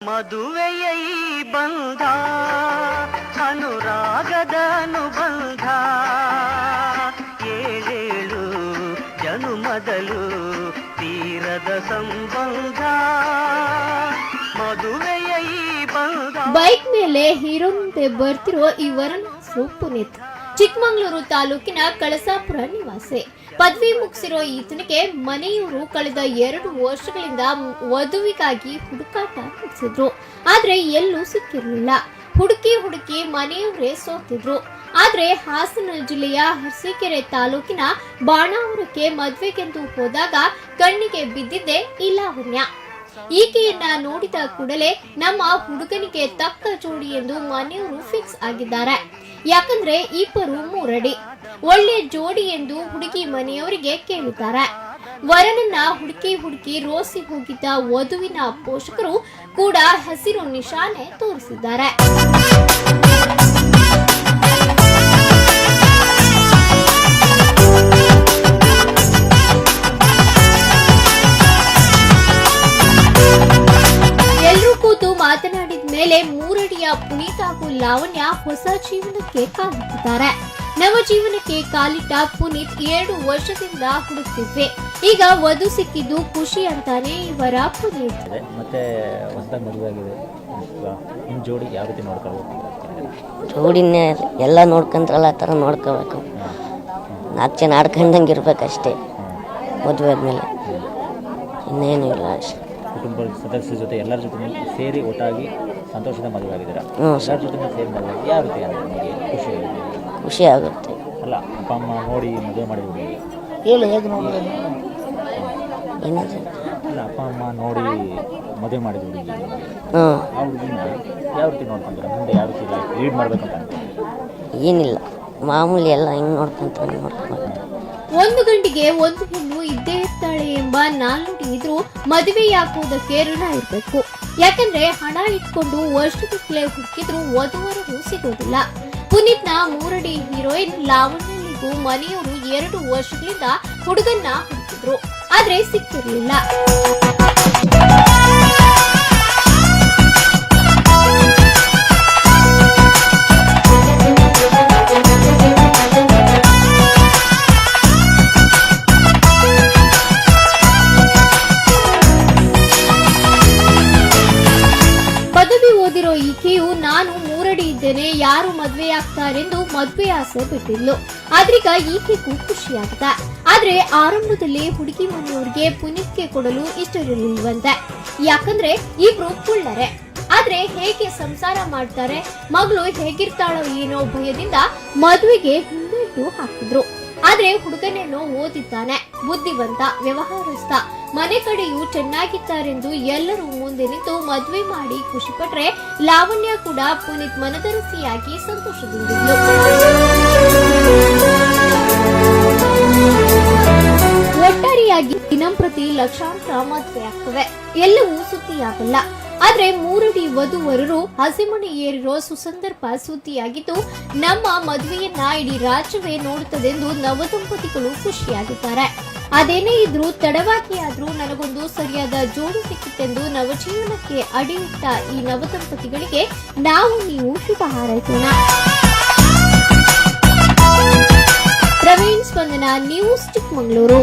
ಮದುವೆಯ ಈ ಬಂಧ ಅನುರಾಗದ ಅನುಬಂಧ ಏಳೇಳು ಜನುಮದಲು ತೀರದ ಸಂಬಂಧ ಮದುವೆಯ ಈ ಬಂಧ. ಬೈಕ್ ಮೇಲೆ ಹೀರೋ ಮುಂದೆ ಬರ್ತಿರೋ ಈ ವರನ ಹೆಸರು ಪುನೀತ್. ಚಿಕ್ಕಮಗಳೂರು ತಾಲೂಕಿನ ಕಳಸಾಪುರ ನಿವಾಸಿ. ಪದವಿ ಮುಗಿಸಿರೋ ಈತನಿಗೆ ಮನೆಯವರು ಕಳೆದ 2 ವರ್ಷಗಳಿಂದ ವಧುವಿಗಾಗಿ ಹುಡುಕಾಟ ನಡೆಸಿದ್ರು. ಆದ್ರೆ ಎಲ್ಲೂ ಸಿಕ್ಕಿರಲಿಲ್ಲ. ಹುಡುಕಿ ಮನೆಯವರೇ ಸೋತಿದ್ರು. ಆದ್ರೆ ಹಾಸನ ಜಿಲ್ಲೆಯ ಅರಸೀಕೆರೆ ತಾಲೂಕಿನ ಬಾಣಾವರಕ್ಕೆ ಮದ್ವೆಗೆಂದು ಹೋದಾಗ ಕಣ್ಣಿಗೆ ಬಿದ್ದಿದ್ದೆ ಈ ಲಾವಣ್ಯ. ಈಕೆಯನ್ನ ನೋಡಿದ ಕೂಡಲೇ ನಮ್ಮ ಹುಡುಗನಿಗೆ ತಕ್ಕ ಜೋಡಿ ಎಂದು ಮನೆಯವರು ಫಿಕ್ಸ್ ಆಗಿದ್ದಾರೆ. ಯಾಕಂದ್ರೆ ಇಬ್ಬರು 3 ಅಡಿ, ಒಳ್ಳೆ ಜೋಡಿ ಎಂದು ಹುಡುಗಿ ಮನೆಯವರಿಗೆ ಕೇಳಿದ್ದಾರೆ. ವರನನ್ನ ಹುಡುಕಿ ರೋಸಿ ಹೋಗಿದ್ದ ವಧುವಿನ ಪೋಷಕರು ಕೂಡ ಹಸಿರು ನಿಶಾನೆ ತೋರಿಸಿದ್ದಾರೆ. ಮಾತನಾಡಿದ ಮೇಲೆ 3 ಅಡಿಯ ಪುನೀತ್ ಹಾಗೂ ಲಾವಣ್ಯ ಹೊಸ ಜೀವನಕ್ಕೆ ಕಾಲಿಟ್ಟಿದ್ದಾರೆ. ನವ ಜೀವನಕ್ಕೆ ಕಾಲಿಟ್ಟ ಪುನೀತ್ 2 ವರ್ಷದಿಂದ ಹುಡುಕ್ತಿದ್ವಿ. ಈಗ ವಧು ಸಿಕ್ಕಿದ್ದು ಖುಷಿ ಅಂತಾನೆ ಇವರ ಪುನೀತ್. ಮತ್ತೆ ಹೊಸದಾಗಿ ಮದುವೆ ಆಗಿದೆ, ನಿಮ್ಮ ಜೋಡಿ ಯಾವ ರೀತಿ ನೋಡ್ಕೋಬೇಕು? ಜೋಡಿನೇ ಎಲ್ಲ ನೋಡ್ಕೊಂಡ್ರಲ್ಲ ಆ ಥರ ನೋಡ್ಕೋಬೇಕು. 4 ಜನ ಆಡ್ಕೊಂಡಂಗೆ ಇರ್ಬೇಕಷ್ಟೇ ಮದುವೆ ಆದ್ಮೇಲೆ, ಇನ್ನೇನು ಇಲ್ಲ ಅಷ್ಟೇ. ಕುಟುಂಬದ ಸದಸ್ಯರ ಜೊತೆ ಎಲ್ಲರ ಜೊತೆ ಸೇರಿ ಒಟ್ಟಾಗಿ ಸಂತೋಷದ ಮದುವೆ ಆಗಿದ್ದೀರಾ? ಎಲ್ಲರ ಜೊತೆ ಸೇರಿ ಮದುವೆ ಯಾವ ರೀತಿ ನಿಮಗೆ ಖುಷಿ ಆಗುತ್ತೆ? ಅಲ್ಲ, ಅಪ್ಪ ಅಮ್ಮ ನೋಡಿ ಮದುವೆ ಮಾಡಿದ್ವಿ ಹೇಳಿ, ಹೇಗೆ ನೋಡಿದ್ರೆ ಏನಾದ್ರು ಅಲ್ಲ, ಅಪ್ಪ ಅಮ್ಮ ನೋಡಿ ಮದುವೆ ಮಾಡಿದ್ವಿ ಆ ಹುಡುಗಿನ ಯಾವ ರೀತಿ ನೋಡ್ಕೊಂಡ್ರೆ ಮುಂದೆ ಯಾವ ರೀತಿ ಲೀಡ್ ಮಾಡ್ಬೇಕಂತ? ಏನಿಲ್ಲ, ಮಾಮೂಲಿ ಎಲ್ಲ ಹಿಂಗೆ ನೋಡ್ಕೊಂತಾರೆ. ಒಂದು ಗಂಡಿಗೆ ಒಂದು ಹೆಣ್ಣು ಇದ್ದೇ ಇರ್ತಾಳೆ ಎಂಬ ನಾಲ್ನುಡಿ ಇದ್ರೂ ಮದುವೆಯಾಗುವುದಕ್ಕೆ ಋಣ ಇರಬೇಕು. ಯಾಕಂದ್ರೆ ಹಣ ಇಟ್ಕೊಂಡು ವರ್ಷಗಟ್ಟಲೆ ಹುಡುಕಿದ್ರು ವಧುವರರು ಸಿಗೋದಿಲ್ಲ. ಪುನೀತ್ನ 3 ಅಡಿ ಹೀರೋಯಿನ್ ಲಾವಣ್ಯನಿಗೂ ಮನೆಯವರು 2 ವರ್ಷಗಳಿಂದ ಹುಡುಗನ್ನ ಹುಡುಕಿದ್ರು, ಆದ್ರೆ ಸಿಕ್ಕಿರ್ಲಿಲ್ಲ. ಈಕೆಯು ನಾನು 3 ಅಡಿ ಇದ್ದೇನೆ, ಯಾರು ಮದ್ವೆಯಾಗ್ತಾರೆಂದು ಮದ್ವೆ ಆಸೆ ಬಿಟ್ಟಿದ್ಲು. ಆದ್ರೀಗ ಈಕೆಗೂ ಖುಷಿಯಾಗಿದೆ. ಆದ್ರೆ ಆರಂಭದಲ್ಲಿ ಹುಡುಗಿ ಮನೆಯವರಿಗೆ ಪುನೀತ್ಗೆ ಕೊಡಲು ಇಷ್ಟವಿರಲಿಲ್ವಂತೆ. ಯಾಕಂದ್ರೆ ಇಬ್ರು ಕುಳ್ಳರೆ. ಆದ್ರೆ ಹೇಗೆ ಸಂಸಾರ ಮಾಡ್ತಾರೆ, ಮಗಳು ಹೇಗಿರ್ತಾಳೋ ಏನೋ ಭಯದಿಂದ ಮದುವೆಗೆ ಹಿಂದೇಟು ಹಾಕಿದ್ರು. ಆದ್ರೆ ಹುಡುಗನೇನೋ ಓದಿದ್ದಾನೆ, ಬುದ್ಧಿವಂತ, ವ್ಯವಹಾರಸ್ಥ, ಮನೆ ಕಡೆಯೂ ಚೆನ್ನಾಗಿದ್ದಾರೆಂದು ಎಲ್ಲರೂ ಮುಂದೆ ನಿಂತು ಮದುವೆ ಮಾಡಿ ಖುಷಿ ಪಟ್ರೆ ಲಾವಣ್ಯ ಕೂಡ ಪುನೀತ್ ಮನದರಸಿಯಾಗಿ ಸಂತೋಷದಿಂದಿದ್ಲು. ಒಟ್ಟಾರೆಯಾಗಿ ದಿನಂಪ್ರತಿ ಲಕ್ಷಾಂತರ ಮದುವೆ ಆಗ್ತವೆ, ಎಲ್ಲವೂ ಸುದ್ದಿಯಾಗಲ್ಲ. ಆದ್ರೆ 3 ಅಡಿ ವಧುವರರು ಹಸಿಮಣೆ ಏರಿರೋ ಸುಸಂದರ್ಭ ಸುದ್ದಿಯಾಗಿದ್ದು, ನಮ್ಮ ಮದುವೆಯನ್ನ ಇಡೀ ರಾಜ್ಯವೇ ನೋಡುತ್ತದೆಂದು ನವದಂಪತಿಗಳು ಖುಷಿಯಾಗಿದ್ದಾರೆ. ಅದೇನೇ ಇದ್ರೂ ತಡವಾಗಿ ಆದ್ರೂ ನನಗೊಂದು ಸರಿಯಾದ ಜೋಡಿ ಸಿಕ್ಕಿತೆಂದು ನವಜೀವನಕ್ಕೆ ಅಡಿಯಿಟ್ಟ ಈ ನವದಂಪತಿಗಳಿಗೆ ನೀವು ಶುಭ ಹಾರೈಸೋಣ. ಪ್ರವೀಣ್ ಸ್ಪಂದನ ನ್ಯೂಸ್ ಚಿಕ್ಕಮಗಳೂರು.